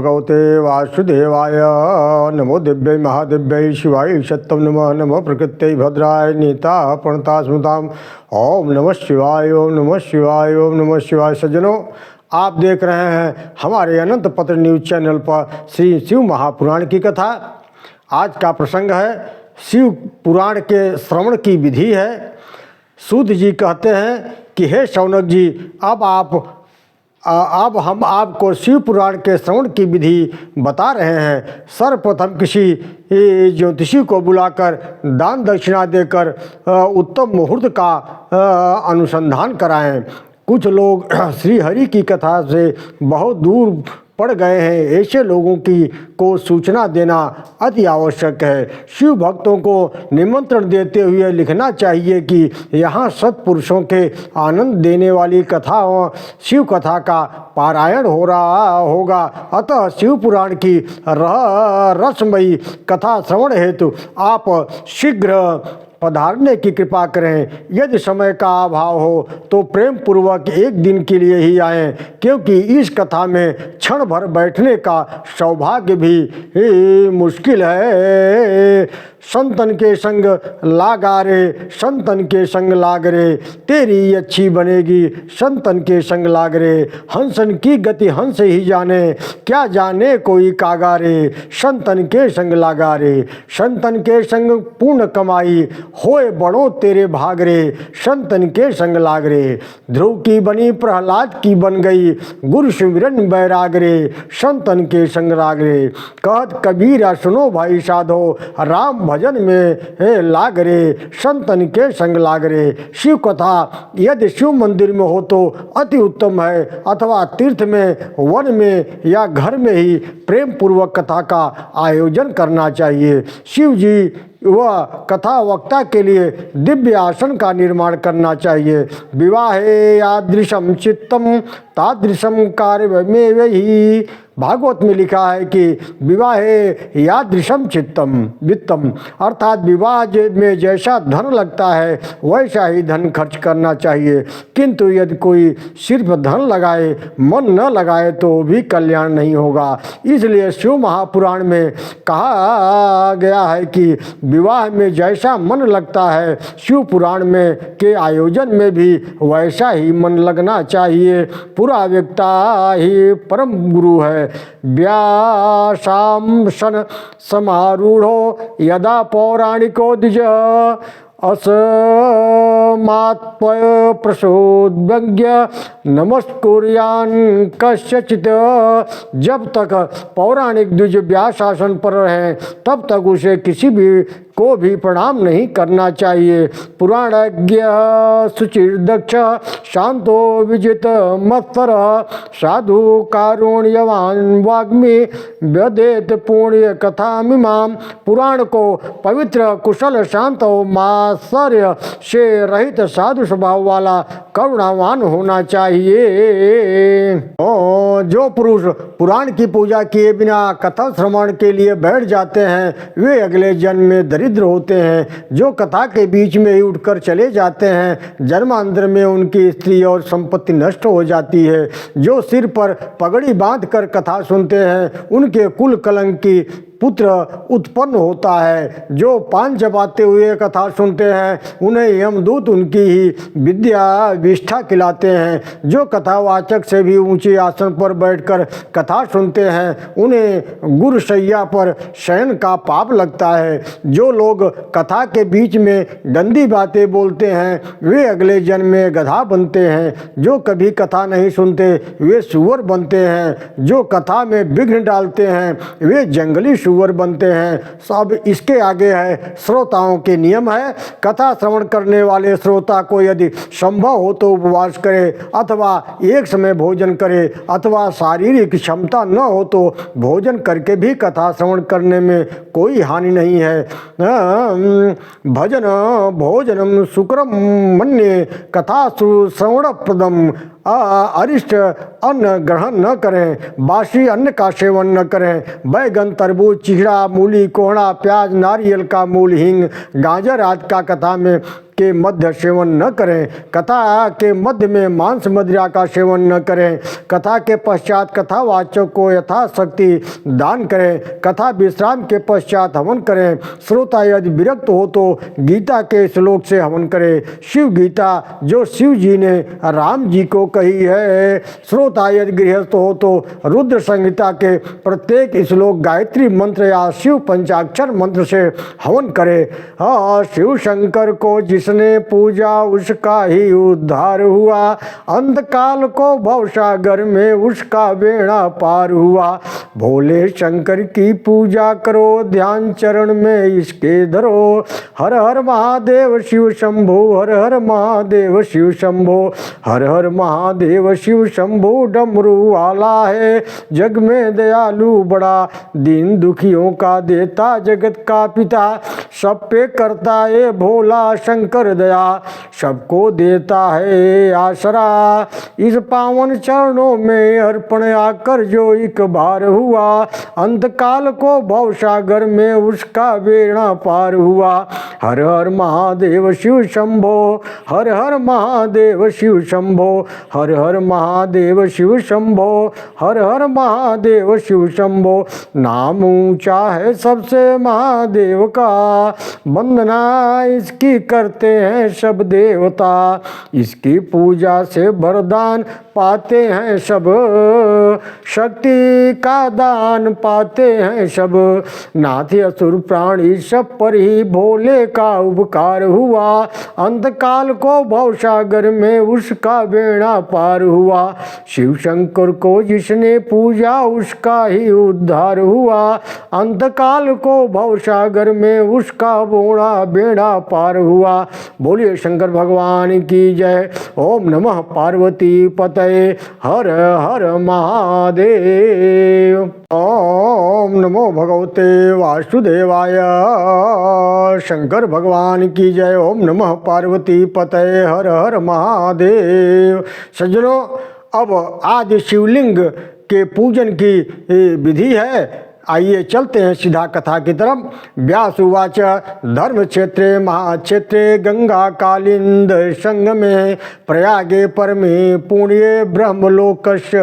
भगवते वासुदेवाय। नमो दिव्यै महादिव्यै शिवाय सत्यम नमः। नमः प्रकृत्यै भद्राय नीता प्रणता स्मृताम। ओम नमः शिवाय, ओम नमः शिवाय, ओम नमः शिवाय। सज्जनों, आप देख रहे हैं हमारे अनंत पत्र न्यूज चैनल पर श्री शिव महापुराण की कथा। आज का प्रसंग है शिव पुराण के श्रवण की विधि है। सूत जी कहते हैं कि हे शौनक जी, अब हम आपको शिव पुराण के श्रवण की विधि बता रहे हैं। सर्वप्रथम किसी ज्योतिषी को बुलाकर दान दक्षिणा देकर उत्तम मुहूर्त का अनुसंधान कराएं। कुछ लोग श्री हरि की कथा से बहुत दूर पड़ गए हैं, ऐसे लोगों को सूचना देना अति आवश्यक है। शिव भक्तों को निमंत्रण देते हुए लिखना चाहिए कि यहाँ सत्पुरुषों के आनंद देने वाली कथाओं शिव कथा का पारायण हो रहा होगा। अतः शिव पुराण की रसमयी कथा श्रवण हेतु आप शीघ्र पधारने की कृपा करें। यदि समय का अभाव हो तो प्रेम पूर्वक एक दिन के लिए ही आएं, क्योंकि इस कथा में क्षण भर बैठने का सौभाग्य भी मुश्किल है। संतन के संग लागा रे, संतन के संग लाग रे, तेरी अच्छी बनेगी संतन के संग लाग रे। हंसन की गति हंस ही जाने, क्या जाने कोई कागा रे, संतन के संग लागा रे। संतन के संग पूर्ण कमाई, होए बड़ो तेरे भाग रे, संतन के संग लाग रे। ध्रुव की बनी प्रहलाद की बन गई, गुरु सुमिरन बैराग रे, संतन के संग लाग रे। कहत कबीरा सुनो भाई साधो, राम भजन में लाग रे, संतन के संग लाग रे। शिव कथा यदि शिव मंदिर में हो तो अति उत्तम है, अथवा तीर्थ में, वन में या घर में ही प्रेम पूर्वक कथा का आयोजन करना चाहिए। शिव जी वह कथा वक्ता के लिए दिव्य आसन का निर्माण करना चाहिए। विवाहे यादृशम चित्तम तादृशम कार्य में वही। भागवत में लिखा है कि विवाहे यादृशम चित्तम वित्तम, अर्थात विवाह में जैसा धन लगता है वैसा ही धन खर्च करना चाहिए। किंतु यदि कोई सिर्फ धन लगाए मन न लगाए तो भी कल्याण नहीं होगा। इसलिए शिव महापुराण में कहा गया है कि विवाह में जैसा मन लगता है शिव पुराण में के आयोजन में भी वैसा ही मन लगना चाहिए। पूरा वक्ता ही परम गुरु है। व्यासां सन समारूढ़ो यदा पौराणिको द्विज अस्मात् प्रसोद्यज्ञ नमस्कुर्यान् कस्यचित्। जब तक पौराणिक द्विज व्यास आसन पर रहें तब तक उसे किसी भी को भी प्रणाम नहीं करना चाहिए। पुराणज्ञ शुचिर्दक्ष शांतो विजित मत्सर साधु कारुण्यवान वाग्मी व्यदेत पुण्य कथामिमाम। पुराण को पवित्र कुशल शांत और मात्सर्य से रहित साधु स्वभाव वाला करुणावान होना चाहिए। जो पुरुष पुराण की पूजा किए बिना कथा श्रवण के लिए बैठ जाते हैं वे अगले जन्म में दरिद्र होते हैं। जो कथा के बीच में ही उठकर चले जाते हैं जन्मांतर में उनकी स्त्री और संपत्ति नष्ट हो जाती है। जो सिर पर पगड़ी बांधकर कथा सुनते हैं उनके कुल कलंक की पुत्र उत्पन्न होता है। जो पान चबाते हुए कथा सुनते हैं उन्हें यमदूत उनकी ही विद्या विष्ठा खिलाते हैं। जो कथावाचक से भी ऊंचे आसन पर बैठकर कथा सुनते हैं उन्हें गुरुशैया पर शयन का पाप लगता है। जो लोग कथा के बीच में गंदी बातें बोलते हैं वे अगले जन्म में गधा बनते हैं। जो कभी कथा नहीं सुनते वे सुअर बनते हैं। जो कथा में विघ्न डालते हैं वे जंगली सुअर बनते हैं। सब इसके आगे है श्रोताओं के नियम है। कथा श्रवण करने वाले श्रोता को यदि संभव हो तो उपवास करे अथवा एक समय भोजन करे, अथवा शारीरिक क्षमता न हो तो भोजन करके भी कथा श्रवण करने में कोई हानि नहीं है। भजन भोजनम शुक्रम मन्ये कथा श्रवण प्रदम। अरिष्ट अन्न ग्रहण न करें, बासी अन्न का सेवन न करें। बैगन, तरबूज, चिहड़ा, मूली, कोहड़ा, प्याज, नारियल का मूल, हींग, गाजर आदि का कथा में के मध्य सेवन न करें, कथा के मध्य में मांस मदिरा का सेवन न करें, कथा के पश्चात कथावाचक को यथाशक्ति दान करें, कथा विश्राम के पश्चात हवन करें। श्रोता यदि विरक्त हो तो गीता के श्लोक से हवन करें। शिव गीता जो शिव जी ने राम जी को कही है। श्रोता यदि गृहस्थ हो तो रुद्र संहिता के प्रत्येक श्लोक गायत्री मंत्र या शिव पंचाक्षर मंत्र से हवन करे। शिव शंकर को जिसने पूजा उसका ही उद्धार हुआ, अंधकाल को भवसागर में उसका बेड़ा पार हुआ। भोले शंकर की पूजा करो, ध्यान चरण में इसके धरो। हर हर महादेव शिव शंभो, हर हर महादेव शिव शंभो, हर हर महादेव शिव शंभो। डमरू वाला है जग में दयालु बड़ा, दीन दुखियों का देता जगत का पिता। सब पे करता है भोला शंकर दया, सबको देता है आसरा। इस पावन चरणों में अर्पण आकर जो एक बार हुआ, अंतकाल को भवसागर में उसका बेड़ा पार हुआ। हर हर महादेव शिव शंभो, हर हर महादेव शिव शंभो, हर हर महादेव शिव शंभो, हर हर महादेव शिव शंभो। नाम ऊंचा है सबसे महादेव का, वंदना इसकी करते हैं सब देवता। इसकी पूजा से वरदान पाते हैं सब, शक्ति का दान पाते हैं सब। नाथ असुर प्राणी सब पर ही भोले का उपकार हुआ, अंतकाल को भवसागर में उसका बेड़ा पार हुआ। शिव शंकर को जिसने पूजा उसका ही उद्धार हुआ, अंतकाल को भवसागर में उसका बेड़ा पार हुआ। बोलिए शंकर भगवान की जय। ओम नमः पार्वती पतये, हर हर महादेव। ओम नमो भगवते वासुदेवाय, शंकर भगवान की जय। ओम नमः पार्वती पतये, हर हर महादेव। सज्जनों, अब आज शिवलिंग के पूजन की विधि है। आइए चलते हैं सीधा कथा की तरफ। व्यास उवाच धर्म क्षेत्रे महाक्षेत्रे गंगा कालिंद संगमे, प्रयागे परमे पुण्ये ब्रह्मलोकस्य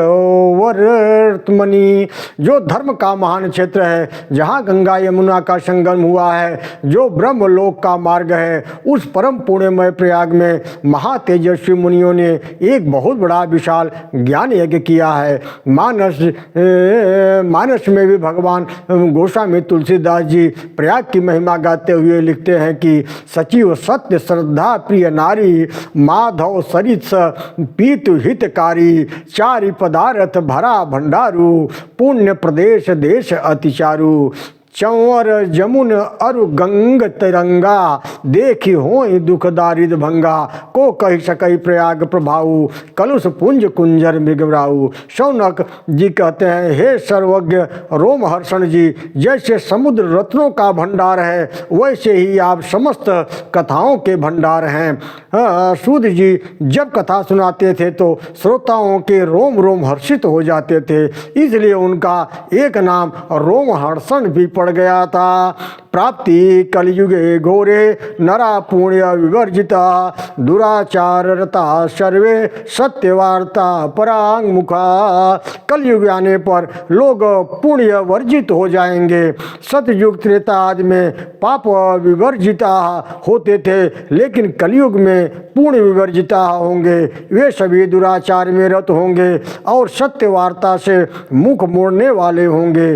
वर्तमनि। जो धर्म का महान क्षेत्र है, जहाँ गंगा यमुना का संगम हुआ है, जो ब्रह्मलोक का मार्ग है, उस परम पुण्यमय प्रयाग में महातेजस्वी मुनियों ने एक बहुत बड़ा विशाल ज्ञान यज्ञ किया है। मानस में भी भगवान गोस्वामी तुलसीदास जी प्रयाग की महिमा गाते हुए लिखते हैं कि सचिव सत्य श्रद्धा प्रिय नारी, माधव सरित पीतु हितकारी, चारि पदार्थ भरा भंडारू, पुण्य प्रदेश देश अतिचारू। चंवर जमुन अरु गंग तिरंगा, देखी हो दुख दारिद भंगा। को कही सकई प्रयाग प्रभाऊ, कलुष पुंज कुंजर मृगराऊ। शौनक जी कहते हैं, हे सर्वज्ञ रोमहर्षण जी, जैसे समुद्र रत्नों का भंडार है, वैसे ही आप समस्त कथाओं के भंडार हैं। सूद जी जब कथा सुनाते थे तो श्रोताओं के रोम रोम हर्षित हो जाते थे, इसलिए उनका एक नाम रोमहर्षण भी पड़ गया था। प्राप्ति कलयुगे घोरे, नरा पुण्य विवर्जिता, दुराचार रता सर्वे, सत्यवार्ता परांग मुखा। कलयुग आने पर लोग पुण्य वर्जित हो जाएंगे। सतयुग त्रेता आदि में पाप विवर्जिता होते थे, लेकिन कलयुग में पुण्य विवर्जिता होंगे। वे सभी दुराचार में रत होंगे और सत्यवार्ता से मुख मोड़ने वाले होंगे।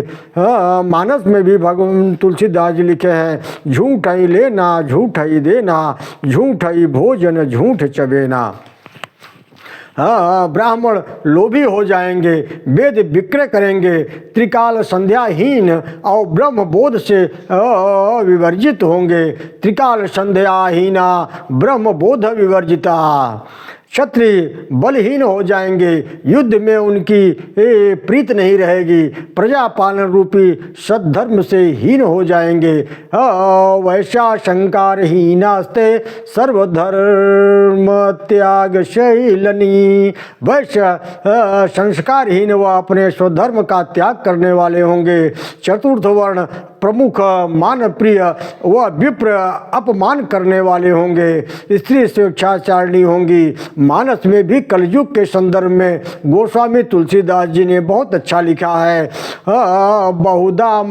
मानस में भी भगवान तुलसीदास जी लिखे हैं, झूठ ही लेना झूठ ही देना, झूठ ही भोजन झूठ चबेना। ब्राह्मण लोभी हो जाएंगे, वेद विक्रय करेंगे, त्रिकाल संध्याहीन और ब्रह्म बोध से विवर्जित होंगे। त्रिकाल संध्याहीना ब्रह्म बोध विवर्जिता। क्षत्रिय बलहीन हो जाएंगे, युद्ध में उनकी प्रीत नहीं रहेगी, प्रजा पालन रूपी सद्धर्म से हीन हो जाएंगे। वैश्या शंकारहीनास्ते सर्वधर्म त्याग शैलनी। वैश्य संस्कारहीन व अपने स्वधर्म का त्याग करने वाले होंगे। चतुर्थ वर्ण प्रमुख मानप्रिय व विप्र अपमान करने वाले होंगे। स्त्री स्वेच्छाचारिणी होंगी। मानस में भी कलयुग के संदर्भ में गोस्वामी तुलसीदास जी ने बहुत अच्छा लिखा है। बहुधा